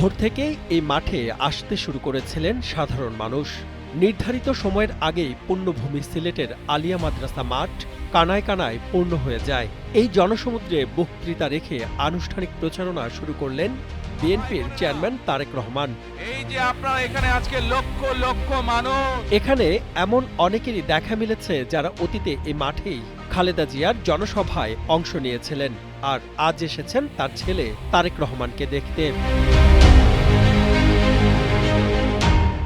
ভোর থেকেই এই মাঠে আসতে শুরু করেছিলেন সাধারণ মানুষ। নির্ধারিত সময়ের আগেই পূর্ণভূমি সিলেটের আলিয়া মাদ্রাসা মাঠ কানায় কানায় পূর্ণ হয়ে যায়। এই জনসমুদ্রে বক্তৃতা রেখে আনুষ্ঠানিক প্রচারণা শুরু করলেন বিএনপির চেয়ারম্যান তারেক রহমান। এই যে আপনারা এখানে আজকে লক্ষ লক্ষ মানুষ, এখানে এমন অনেকেরই দেখা মিলেছে যারা অতীতে এই মাঠেই খালেদা জিয়ার জনসভায় অংশ নিয়েছিলেন, আর আজ এসেছেন তার ছেলে তারেক রহমানকে দেখতে।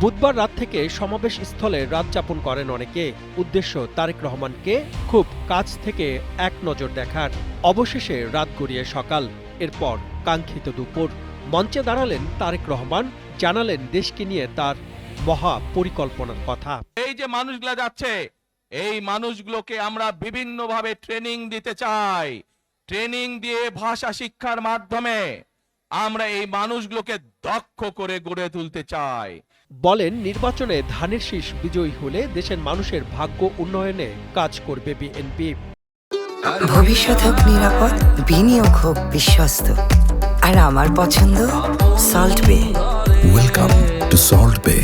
বুধবার রাত থেকে সমাবেশ স্থলে রাত যাপন করেন অনেকে। উদ্দেশ্য তারেক রহমানকে খুব কাছ থেকে এক নজর দেখার। অবশেষে রাত গড়িয়ে সকাল, এরপর কাঙ্ক্ষিত দুপুর। মঞ্চে দাঁড়ালেন তারেক রহমান, জানালেন দেশকে নিয়ে তার মহা পরিকল্পনার কথা। এই যে মানুষগুলো যাচ্ছে, এই মানুষগুলোকে আমরা বিভিন্নভাবে ট্রেনিং দিতে চাই। ট্রেনিং দিয়ে ভাষা শিক্ষার মাধ্যমে আমরা এই মানুষগুলোকে দক্ষ করে গড়ে তুলতে চাই। বলেন, নির্বাচনে ধানের শীষ বিজয়ী হলে দেশের মানুষের ভাগ্য উন্নয়নে কাজ করবে বিএনপি। ভবিষ্যৎ হোক নিরাপদ, বিনিয়োগ হোক বিশ্বস্ত, আর আমার পছন্দ সল্ট বে। ওয়েলকাম টু সল্ট বে।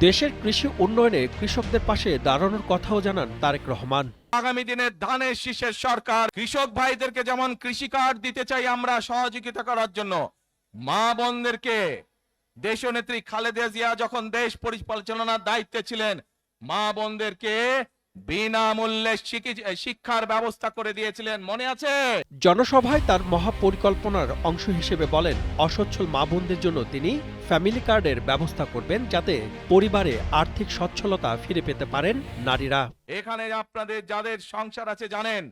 দেশের কৃষি উন্নয়নে কৃষকদের পাশে দাঁড়ানোর কথাও জানান তারেক রহমান। আগামী দিনে ধানের শীষের সরকার কৃষক ভাইদেরকে যেমন কৃষি কার্ড দিতে চাই আমরা সহযোগিতা করার জন্য, মা বোনদেরকে দেশনেত্রী খালেদা জিয়া যখন দেশ পরিচালনার দায়িত্বে ছিলেন, মা বোনদেরকে বিনামূল্যে শিক্ষার ব্যবস্থা করে দিয়েছিলেন, মনে আছে? জনসভায় তার মহাপরিকল্পনার অংশ হিসেবে বলেন, অসচ্ছল মা বোনদের জন্য তিনি ফ্যামিলি কার্ডের ব্যবস্থা করবেন, যাতে পরিবারে আর্থিক সচ্ছলতা ফিরে পেতে পারেন নারীরা। এখানে আপনাদের যাদের সংসার আছে জানেন,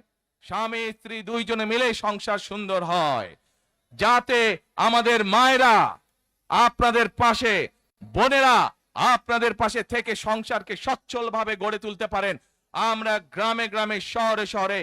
স্বামী স্ত্রী দুইজনে মিলে সংসার সুন্দর হয়, যাতে আমাদের মায়েরা আপনাদের পাশে, বোনেরা আপনাদের পাশে থেকে সংসারকে সচ্ছলভাবে গড়ে তুলতে পারেন। আমরা গ্রামে গ্রামে শহরে শহরে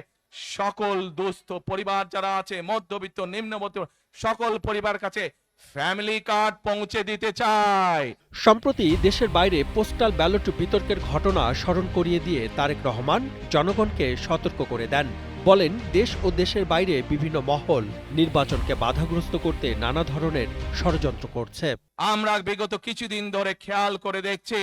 সকল দুস্থ পরিবার যারা আছে, মধ্যবিত্ত নিম্নবিত্ত সকল পরিবার কাছে ফ্যামিলি কার্ড পৌঁছে দিতে চাই। সম্প্রতি দেশের বাইরে পোস্টাল ব্যালট বিতর্কের ঘটনা স্মরণ করিয়ে দিয়ে তারেক রহমান জনগণকে সতর্ক করে দেন। বলেন, দেশ ও দেশের বাইরে বিভিন্ন মহল নির্বাচনকে বাধাগ্রস্ত করতে নানা ধরনের ষড়যন্ত্র করছে। আমরা বিগত কিছুদিন ধরে খেয়াল করে দেখছি,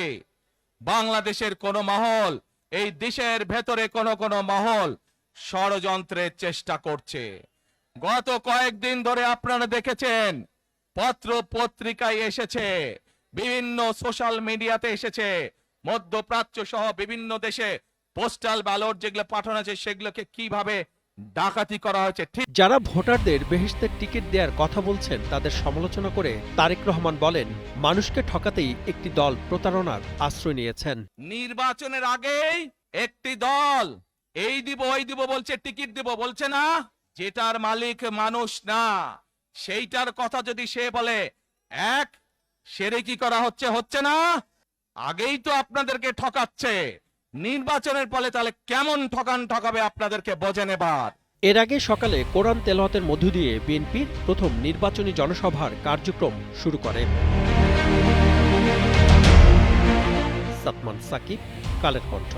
বাংলাদেশের কোন মহল, এই দেশের ভেতরে কোন মহল ষড়যন্ত্রের চেষ্টা করছে। গত কয়েকদিন ধরে আপনারা দেখেছেন, পত্র পত্রিকায় এসেছে, বিভিন্ন সোশ্যাল মিডিয়াতে এসেছে, মধ্যপ্রাচ্য সহ বিভিন্ন দেশে পোস্টাল ব্যালট যেগুলো পাঠানো আছে সেগুলোকে কিভাবে ডাকাতি করা হয়েছে। যারা ভোটারদের বেহেশতের টিকিট দেওয়ার কথা বলছেন তাদের সমালোচনা করে তারেক রহমান বলেন, মানুষকে ঠকাতেই একটি দল প্রতারণার আশ্রয় নিয়েছেন। নির্বাচনের আগেই একটি দল এই দিব ওই দিব বলছে, টিকিট দিব বলছে না, যেটার মালিক মানুষ না সেইটার কথা যদি সে বলে, এক সেরে কি করা হচ্ছে না, আগেই তো আপনাদেরকে ঠকাচ্ছে, নির্বাচনের ফলে তাহলে কেমন ঠকাবে আপনাদেরকে বোঝেন এবার। এর আগে সকালে কোরআন তেলাওয়াতের মধ্য দিয়ে বিএনপির প্রথম নির্বাচনী জনসভার কার্যক্রম শুরু করে। সাতমান সাকিব, কালের কণ্ঠ।